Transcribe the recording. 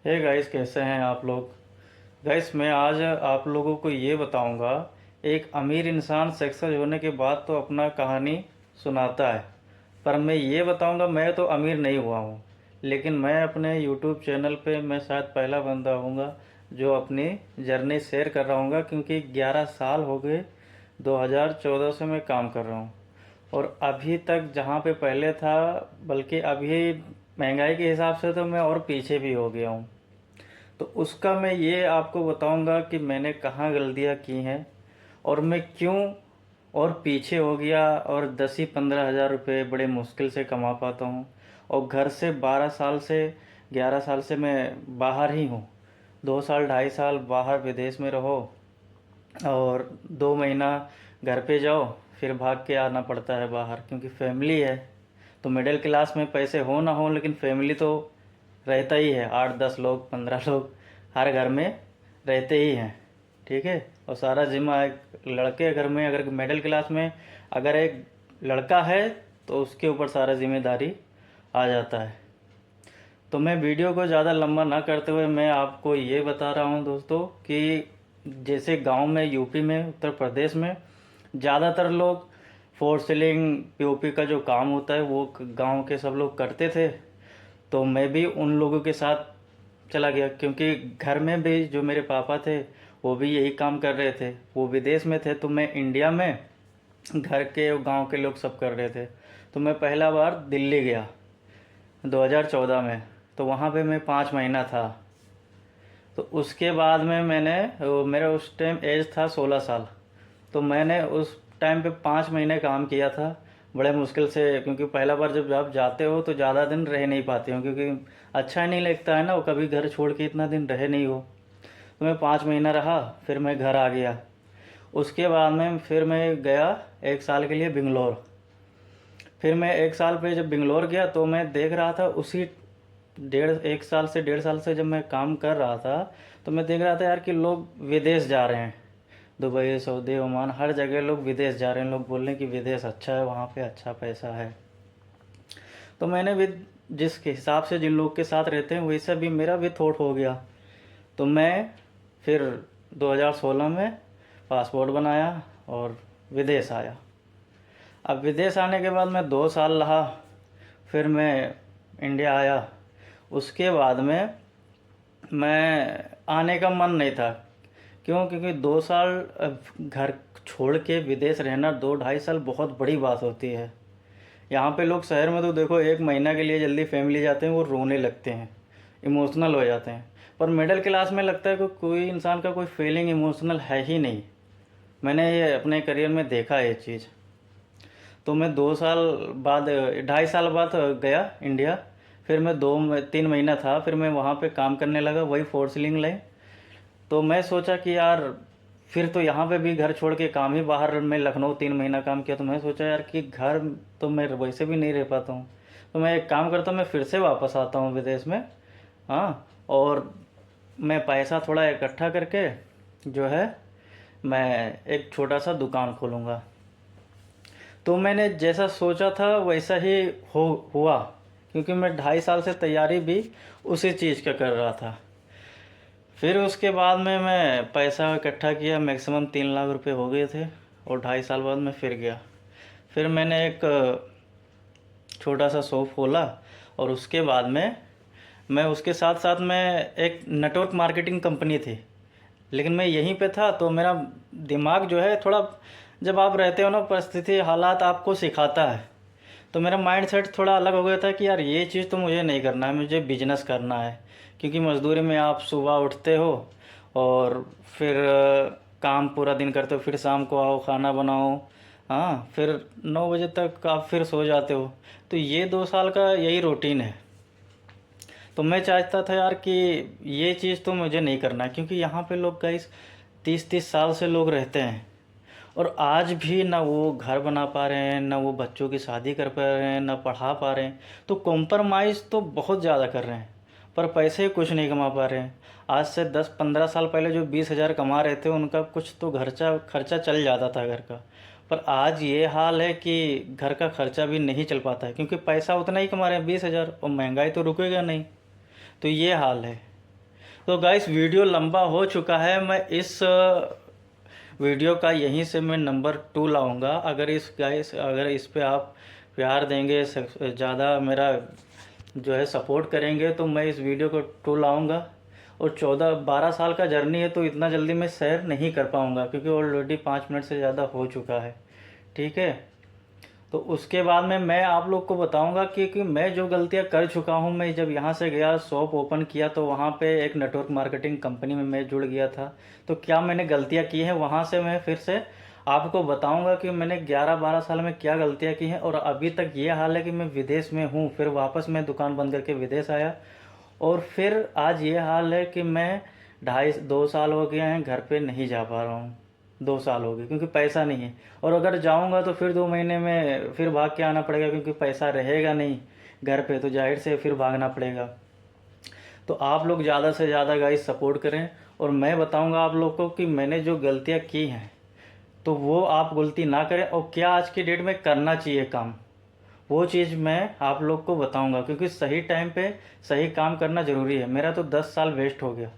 Hey guys, कैसे हैं आप लोग। गाइस, मैं आज आप लोगों को ये बताऊंगा। एक अमीर इंसान सक्सेस होने के बाद तो अपना कहानी सुनाता है, पर मैं ये बताऊंगा मैं तो अमीर नहीं हुआ हूँ। लेकिन मैं अपने यूट्यूब चैनल पे मैं शायद पहला बंदा होऊंगा जो अपनी जर्नी शेयर कर रहा हूँगा, क्योंकि 11 साल हो गए। 2014 से मैं काम कर रहा हूँ और अभी तक जहाँ पे पहले था, बल्कि अभी महंगाई के हिसाब से तो मैं और पीछे भी हो गया हूँ। तो उसका मैं ये आपको बताऊंगा कि मैंने कहाँ गलतियाँ की हैं और मैं क्यों और पीछे हो गया, और 10 ही 15 हज़ार रुपये बड़े मुश्किल से कमा पाता हूँ। और घर से 12 साल से 11 साल से मैं बाहर ही हूँ। 2 साल 2.5 साल बाहर विदेश में रहो और 2 महीना घर पे जाओ, फिर भाग के आना पड़ता है बाहर, क्योंकि फैमिली है। तो मिडिल क्लास में पैसे हो ना हो, लेकिन फैमिली तो रहता ही है। 8 10 लोग 15 लोग हर घर में रहते ही हैं। ठीक है। और सारा जिम्मा एक लड़के घर में, अगर मिडिल क्लास में अगर एक लड़का है तो उसके ऊपर सारा जिम्मेदारी आ जाता है। तो मैं वीडियो को ज़्यादा लंबा ना करते हुए मैं आपको ये बता रहा हूँ दोस्तों कि जैसे गांव में, यूपी में, उत्तर प्रदेश में ज़्यादातर लोग फोर सीलिंग पीओपी का जो काम होता है वो गांव के सब लोग करते थे। तो मैं भी उन लोगों के साथ चला गया, क्योंकि घर में भी जो मेरे पापा थे वो भी यही काम कर रहे थे। वो विदेश में थे तो मैं इंडिया में, घर के और गांव के लोग सब कर रहे थे। तो मैं पहला बार दिल्ली गया 2014 में। तो वहाँ पे मैं 5 महीना था। तो उसके बाद में मेरा उस टाइम एज था 16 साल। तो मैंने उस टाइम पे 5 महीने काम किया था बड़े मुश्किल से, क्योंकि पहला बार जब आप जाते हो तो ज़्यादा दिन रह नहीं पाते हो, क्योंकि अच्छा ही नहीं लगता है ना, वो कभी घर छोड़ के इतना दिन रहे नहीं हो। तो मैं 5 महीना रहा, फिर मैं घर आ गया। उसके बाद में फिर मैं गया 1 साल के लिए बेंगलोर। फिर मैं 1 साल पे जब बेंगलोर गया तो मैं देख रहा था उसी 1 साल से 1.5 साल से जब मैं काम कर रहा था, तो मैं देख रहा था यार कि लोग विदेश जा रहे हैं। दुबई, सऊदी, ओमान, हर जगह लोग विदेश जा रहे हैं। लोग बोल रहे हैं कि विदेश अच्छा है, वहाँ पे अच्छा पैसा है। तो मैंने भी जिस हिसाब से जिन लोग के साथ रहते हैं वैसा भी मेरा भी थॉट हो गया। तो मैं फिर 2016 में पासपोर्ट बनाया और विदेश आया। अब विदेश आने के बाद मैं 2 साल रहा, फिर मैं इंडिया आया। उसके बाद में मैं आने का मन नहीं था। क्यों? क्योंकि 2 साल घर छोड़ के विदेश रहना, 2 2.5 साल बहुत बड़ी बात होती है। यहाँ पे लोग शहर में तो देखो 1 महीना के लिए जल्दी फैमिली जाते हैं, वो रोने लगते हैं, इमोशनल हो जाते हैं। पर मिडिल क्लास में लगता है कि कोई इंसान का कोई फीलिंग इमोशनल है ही नहीं। मैंने ये अपने करियर में देखा है ये चीज़। तो मैं 2 साल बाद, 2.5 साल बाद गया इंडिया। फिर मैं 2 3 महीना था, फिर मैं वहाँ पे काम करने लगा, वही फोर सीलिंग लाइन। तो मैं सोचा कि यार फिर तो यहाँ पे भी घर छोड़ के काम ही बाहर, में लखनऊ 3 महीना काम किया। तो मैं सोचा यार कि घर तो मैं वैसे भी नहीं रह पाता हूँ, तो मैं एक काम करता हूँ, मैं फिर से वापस आता हूँ विदेश में। हाँ। और मैं पैसा थोड़ा इकट्ठा करके जो है मैं एक छोटा सा दुकान खोलूँगा। तो मैंने जैसा सोचा था वैसा ही हुआ, क्योंकि मैं 2.5 साल से तैयारी भी उसी चीज़ का कर रहा था। फिर उसके बाद में मैं पैसा इकट्ठा किया, मैक्सिमम 3 लाख रुपए हो गए थे। और 2.5 साल बाद मैं फिर गया। फिर मैंने एक छोटा सा शॉप खोला। और उसके बाद में मैं उसके साथ साथ में एक नेटवर्क मार्केटिंग कंपनी थी, लेकिन मैं यहीं पे था। तो मेरा दिमाग जो है थोड़ा, जब आप रहते हो ना, परिस्थिति हालात आपको सिखाता है। तो मेरा माइंड सेट थोड़ा अलग हो गया था कि यार ये चीज़ तो मुझे नहीं करना है, मुझे बिजनेस करना है। क्योंकि मजदूरी में आप सुबह उठते हो और फिर काम पूरा दिन करते हो, फिर शाम को आओ खाना बनाओ, हाँ, फिर 9 बजे तक आप फिर सो जाते हो। तो ये 2 साल का यही रूटीन है। तो मैं चाहता था यार कि ये चीज़ तो मुझे नहीं करना है, क्योंकि यहाँ पे लोग गाइस 30 30 साल से लोग रहते हैं और आज भी ना वो घर बना पा रहे हैं, ना वो बच्चों की शादी कर पा रहे हैं, ना पढ़ा पा रहे हैं। तो कॉम्प्रोमाइज़ तो बहुत ज़्यादा कर रहे हैं, पर पैसे कुछ नहीं कमा पा रहे हैं। आज से 10 15 साल पहले जो 20 हज़ार कमा रहे थे उनका कुछ तो खर्चा खर्चा चल जाता था घर का। पर आज ये हाल है कि घर का खर्चा भी नहीं चल पाता है, क्योंकि पैसा उतना ही कमा रहे हैं 20 हज़ार, और महंगाई तो रुकेगा नहीं। तो ये हाल है। तो गाइस वीडियो लंबा हो चुका है, मैं इस वीडियो का यहीं से मैं नंबर 2 लाऊंगा। अगर इस पे आप प्यार देंगे, ज़्यादा मेरा जो है सपोर्ट करेंगे, तो मैं इस वीडियो को 2 लाऊंगा। और 14-12 साल का जर्नी है, तो इतना जल्दी मैं शेयर नहीं कर पाऊंगा, क्योंकि ऑलरेडी 5 मिनट से ज़्यादा हो चुका है। ठीक है, तो उसके बाद में मैं आप लोग को बताऊंगा कि मैं जो गलतियां कर चुका हूं। मैं जब यहाँ से गया, शॉप ओपन किया, तो वहाँ पे एक नेटवर्क मार्केटिंग कंपनी में मैं जुड़ गया था। तो क्या मैंने गलतियां की हैं, वहाँ से मैं फिर से आपको बताऊंगा कि मैंने 11-12 साल में क्या गलतियां की हैं। और अभी तक ये हाल है कि मैं विदेश में हूँ, फिर वापस मैं दुकान बंद करके विदेश आया, और फिर आज ये हाल है कि मैं 2.5-2 साल हो गए हैं, घर पे नहीं जा पा रहा हूँ। 2 साल हो गए, क्योंकि पैसा नहीं है। और अगर जाऊंगा तो फिर 2 महीने में फिर भाग के आना पड़ेगा, क्योंकि पैसा रहेगा नहीं घर पे, तो जाहिर से फिर भागना पड़ेगा। तो आप लोग ज़्यादा से ज़्यादा गाइस सपोर्ट करें, और मैं बताऊंगा आप लोग को कि मैंने जो गलतियाँ की हैं, तो वो आप गलती ना करें, और क्या आज की डेट में करना चाहिए काम, वो चीज़ मैं आप लोग को बताऊंगा। क्योंकि सही टाइम पे सही काम करना ज़रूरी है। मेरा तो 10 साल वेस्ट हो गया।